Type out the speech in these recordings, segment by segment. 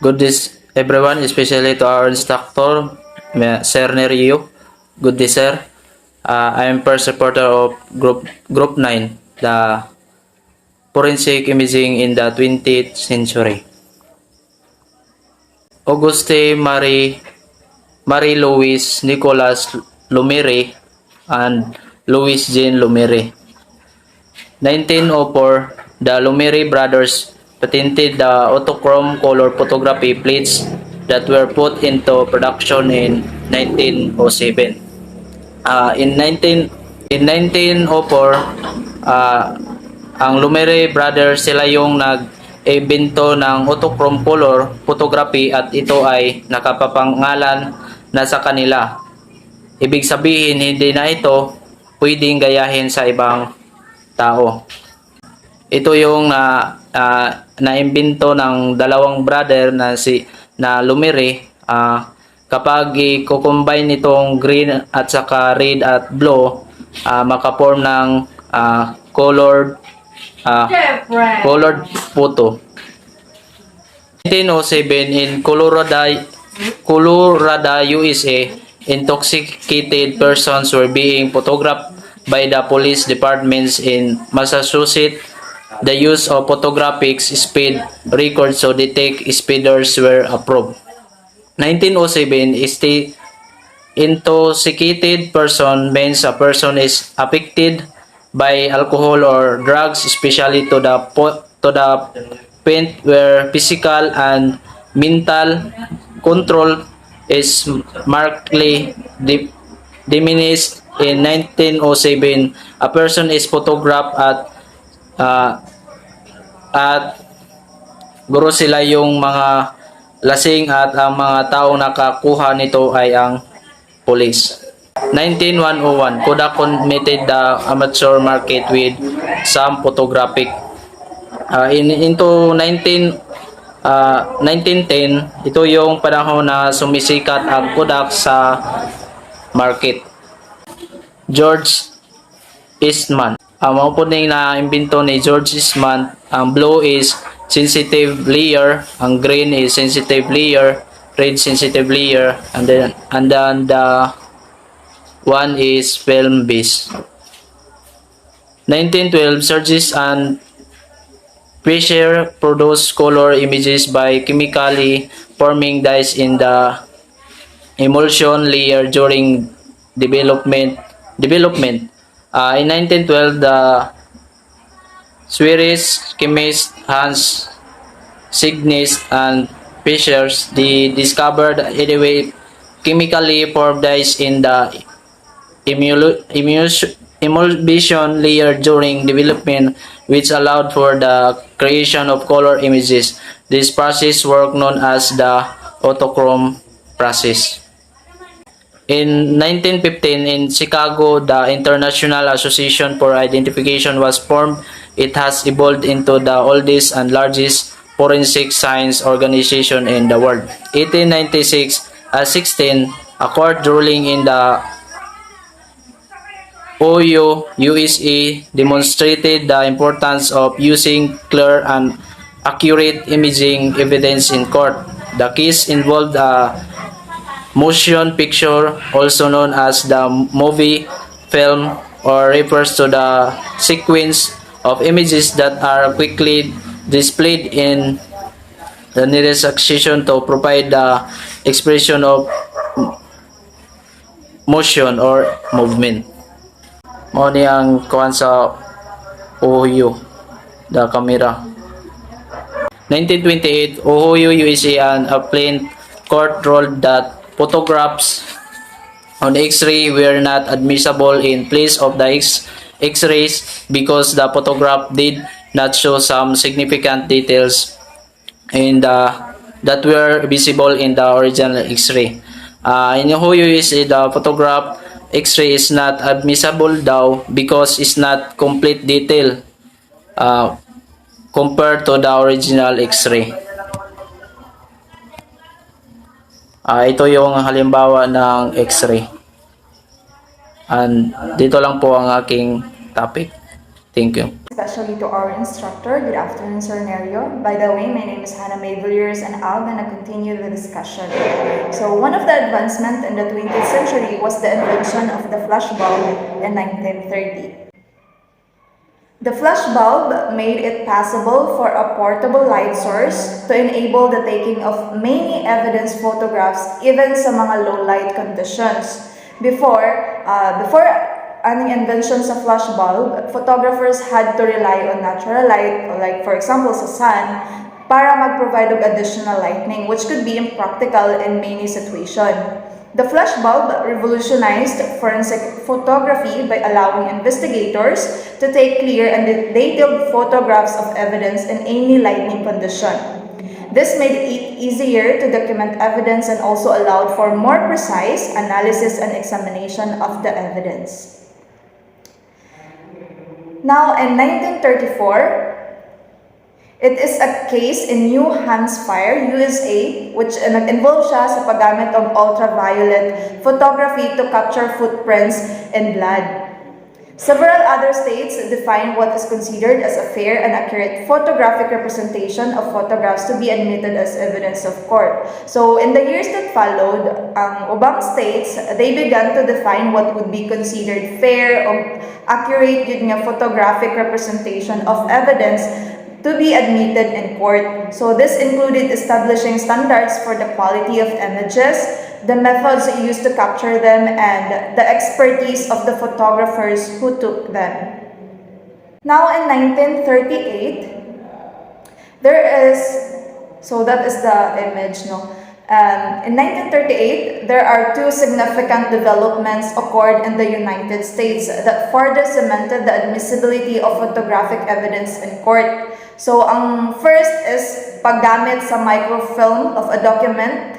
Good day everyone, especially to our instructor, Sir Nerio. Good day, sir. I am first reporter of Group 9, the forensic imaging in the 20th century. Auguste Marie Louis Nicholas Lumire and Louis Jean Lumire. 1904, the Lumire brothers patented the autochrome color photography plates that were put into production in 1907. In 1904, ang Lumire brothers sila yung nag-imbento ng autochrome color photography at ito ay nakapapangalan na sa kanila. Ibig sabihin, hindi na ito pwedeng gayahin sa ibang tao. Ito yung naimbento ng dalawang brother na Lumire. Kapag i-combine nitong green at saka red at blue, maka-form ng colored photo. 1907, in Colorado, USA, intoxicated persons were being photographed by the police departments in Massachusetts. The use of photographic speed records to detect speeders were approved. 1907, intoxicated person means a person is affected by alcohol or drugs, especially to the point where physical and mental control is markedly diminished. In 1907, a person is photographed at guro sila yung mga lasing at ang mga taong nakakuha nito ay ang police. 1901, Kodak committed the amateur market with some photographic. Into 1910, ito yung panahon na sumisikat ang Kodak sa market. George Eastman. Ang mga na imbento ni George Eastman, ang blue is sensitive layer, ang green is sensitive layer, red sensitive layer, and then the one is film based. 1912, Surges and Fisher produced color images by chemically forming dyes in the emulsion layer during development. In 1912, the Swedish chemist Hans Signes and Fishers discovered anyway chemically formed dyes in the emulsion layer during development, which allowed for the creation of color images. This process was known as the autochrome process. In 1915, in Chicago, the International Association for Identification was formed. It has evolved into the oldest and largest forensic science organization in the world. 1896, a court ruling in the Ohio, USA demonstrated the importance of using clear and accurate imaging evidence in court. The case involved a motion picture, also known as the movie film, or refers to the sequence of images that are quickly displayed in the nearest action to provide the expression of motion or movement. Mao ni ang kuan sa Ohio, the camera. 1928, Ohio, USA, and a plain court ruled that photographs on X-ray were not admissible in place of the X-rays because the photograph did not show some significant details that were visible in the original X-ray. In Ohio, USA, the photograph X-ray is not admissible daw because it's not complete detail compared to the original X-ray. Ito yung halimbawa ng X-ray. And dito lang po ang aking topic. Thank you. Especially to our instructor. Good afternoon, Sir Nerio. By the way, my name is Hannah May Villiers and I'm gonna continue the discussion. So one of the advancements in the 20th century was the invention of the flash bulb in 1930. The flash bulb made it possible for a portable light source to enable the taking of many evidence photographs even sa mga low light conditions. Before ang invention sa flash bulb, photographers had to rely on natural light, like for example sa sun, para mag-provide of additional lighting, which could be impractical in many situations. The flash bulb revolutionized forensic photography by allowing investigators to take clear and detailed photographs of evidence in any lighting condition. This made it easier to document evidence and also allowed for more precise analysis and examination of the evidence. Now, in 1934, it is a case in New Hampshire, USA, which involves siya sa paggamit of ultraviolet photography to capture footprints in blood. Several other states define what is considered as a fair and accurate photographic representation of photographs to be admitted as evidence of court. So, in the years that followed, ubang states, they began to define what would be considered fair or accurate yun nga photographic representation of evidence to be admitted in court. So this included establishing standards for the quality of images, the methods used to capture them, and the expertise of the photographers who took them. Now in 1938, that is the image, no? In 1938, there are two significant developments occurred in the United States that further cemented the admissibility of photographic evidence in court. So, ang first is paggamit sa microfilm of a document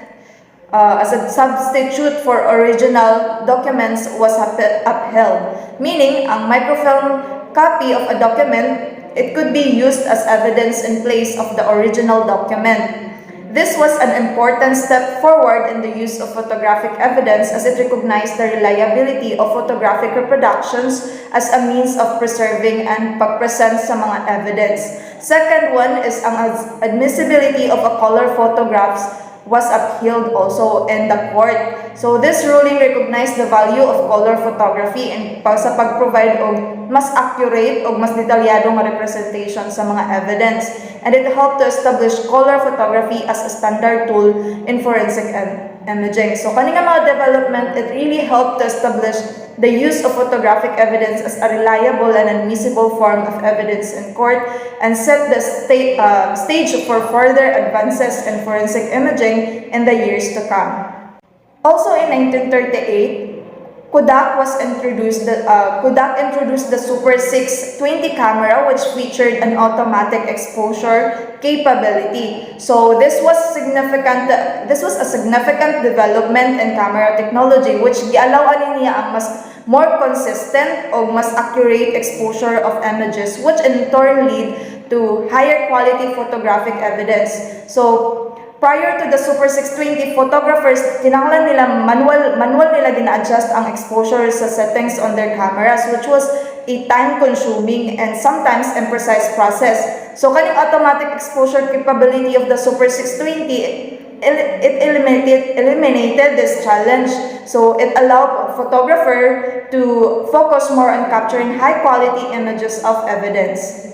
as a substitute for original documents was upheld. Meaning, ang microfilm copy of a document, it could be used as evidence in place of the original document. This was an important step forward in the use of photographic evidence as it recognized the reliability of photographic reproductions as a means of preserving and pag-present sa mga evidence. Second one is ang admissibility of a color photographs was upheld also in the court. So this ruling recognized the value of color photography sa pag-provide og mas accurate o mas detalyadong representation sa mga evidence. And it helped to establish color photography as a standard tool in forensic imaging. So kaning mga development, it really helped to establish the use of photographic evidence as a reliable and admissible form of evidence in court and set the stage for further advances in forensic imaging in the years to come. Also in 1938, Kodak introduced the Super 620 camera, which featured an automatic exposure capability. So this was a significant development in camera technology, which giallowan niya ang mas more consistent o mas accurate exposure of images, which in turn lead to higher quality photographic evidence. So prior to the Super 620, photographers, kinahanglan nila manual nila gina-adjust ang exposure sa settings on their cameras, which was a time-consuming and sometimes imprecise process. So, kaning automatic exposure capability of the Super 620, it eliminated this challenge. So, it allowed a photographer to focus more on capturing high-quality images of evidence.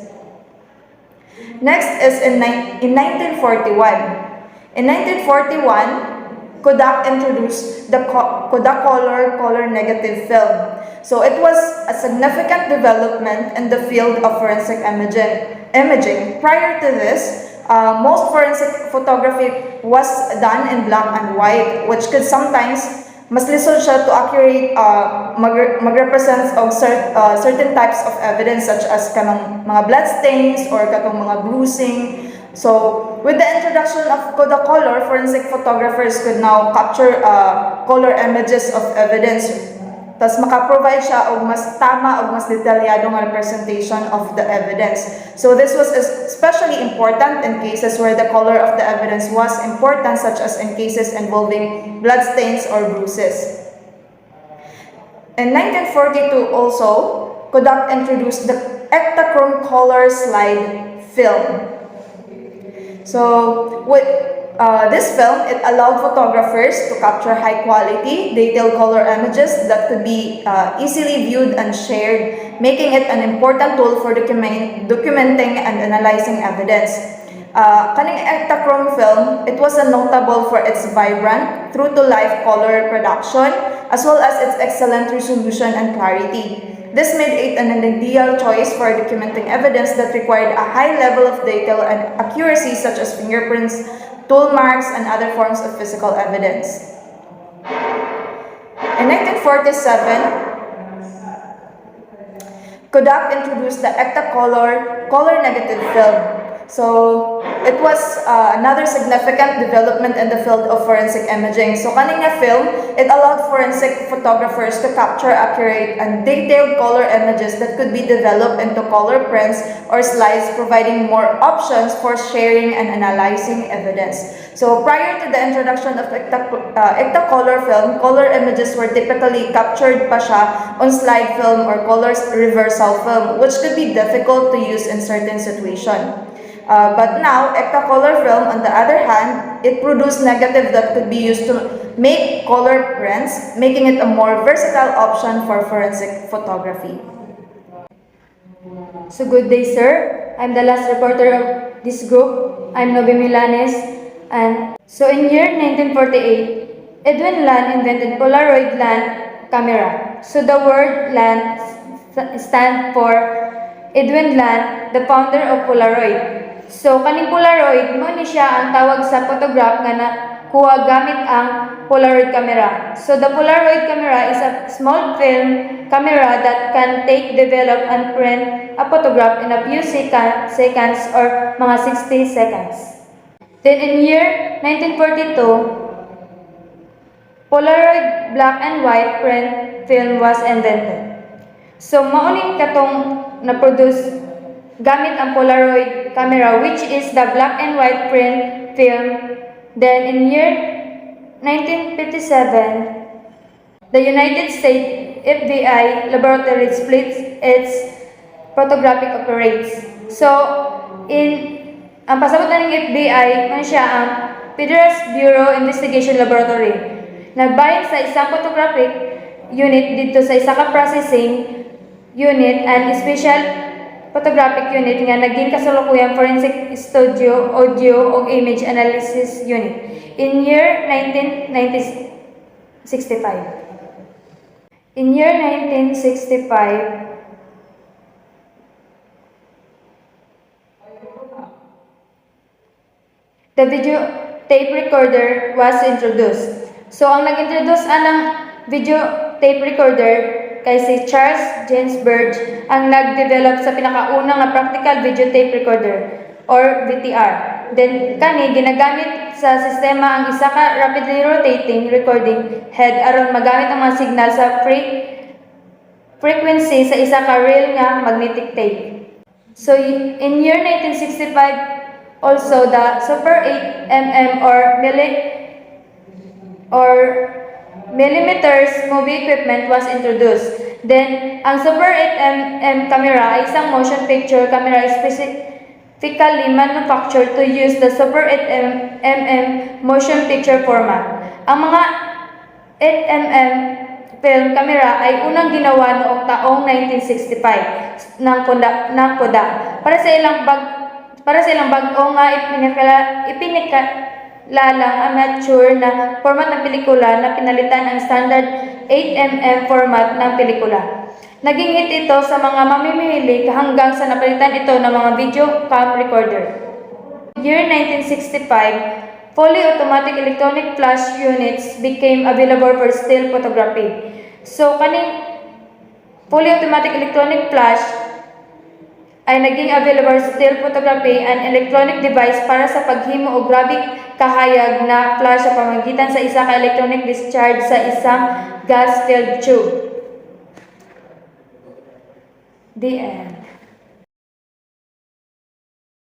Next is in 1941. In 1941, Kodak introduced the Kodak color negative film. So it was a significant development in the field of forensic imaging. Prior to this, most forensic photography was done in black and white, which could sometimes mas lisod siya to accurate mag-represent of certain types of evidence such as kanang mga blood stains or katong mga bruising. So, with the introduction of Kodak color, forensic photographers could now capture color images of evidence. Tas maka-provide siya og mas tama og mas detalyadong representation of the evidence. So this was especially important in cases where the color of the evidence was important, such as in cases involving blood stains or bruises. In 1942 also, Kodak introduced the Ektachrome color slide film. So with this film, it allowed photographers to capture high quality, detailed color images that could be easily viewed and shared, making it an important tool for documenting and analyzing evidence. Kaning Ektachrome film, it was notable for its vibrant, true-to-life color production, as well as its excellent resolution and clarity. This made it an ideal choice for documenting evidence that required a high level of detail and accuracy, such as fingerprints, tool marks, and other forms of physical evidence. In 1947, Kodak introduced the Ektacolor color negative film. So it was another significant development in the field of forensic imaging. So kaning nga film, it allowed forensic photographers to capture accurate and detailed color images that could be developed into color prints or slides, providing more options for sharing and analyzing evidence. So prior to the introduction of Ektacolor film, color images were typically captured pa siya on slide film or color reversal film, which could be difficult to use in certain situations. But now, Ektacolor film, on the other hand, it produced negative that could be used to make color prints, making it a more versatile option for forensic photography. So good day, sir. I'm the last reporter of this group. I'm Nobe Milanes. And so in year 1948, Edwin Land invented Polaroid land camera. So the word land stands for Edwin Land, the founder of Polaroid. So kaning Polaroid mo ni siya ang tawag sa photograph nga nakuha gamit ang Polaroid camera. So the Polaroid camera is a small film camera that can take, develop, and print a photograph in a few seconds or mga 60 seconds. Then in year 1942, Polaroid black and white print film was invented. So mauni katong na-produce gamit ang Polaroid camera, which is the black and white print film. Then in year 1957, the United States FBI laboratory splits its photographic operates. So ang pasabot na ng FBI man siya ang Federal Bureau Investigation Laboratory. Nagbahin sa isang photographic unit dito sa isa ka processing unit and special photographic unit nga naging kasalukuyan forensic studio, audio o image analysis unit in year 1965. In year 1965, the video tape recorder was introduced. So ang nag-introduce anang video tape recorder kay si Charles James Bird ang nag-develop sa pinakaunang nga practical video tape recorder or VTR. Then kani ginagamit sa sistema ang isa ka rapidly rotating recording head aron magamit ang mga signal sa frequency sa isa ka reel nga magnetic tape. So in year 1965 also the Super 8mm or millimeters movie equipment was introduced. Then, ang Super 8mm camera ay isang motion picture camera specifically manufactured to use the Super 8mm motion picture format. Ang mga 8mm film camera ay unang ginawa noong taong 1965 ng Kodak para sa ilang bag-o nga ipinakalalang amateur na format ng pelikula na pinalitan ang standard 8mm format ng pelikula. Naging hit ito sa mga mamimili hanggang sa napalitan ito ng mga video cam recorder. Year 1965, fully automatic electronic flash units became available for still photography. So kaning fully automatic electronic flash ay naging available still photography and electronic device para sa paghimo og grabe kahayag na flash sa pamamagitan sa isa ka electronic discharge sa isang gas-filled tube. The end.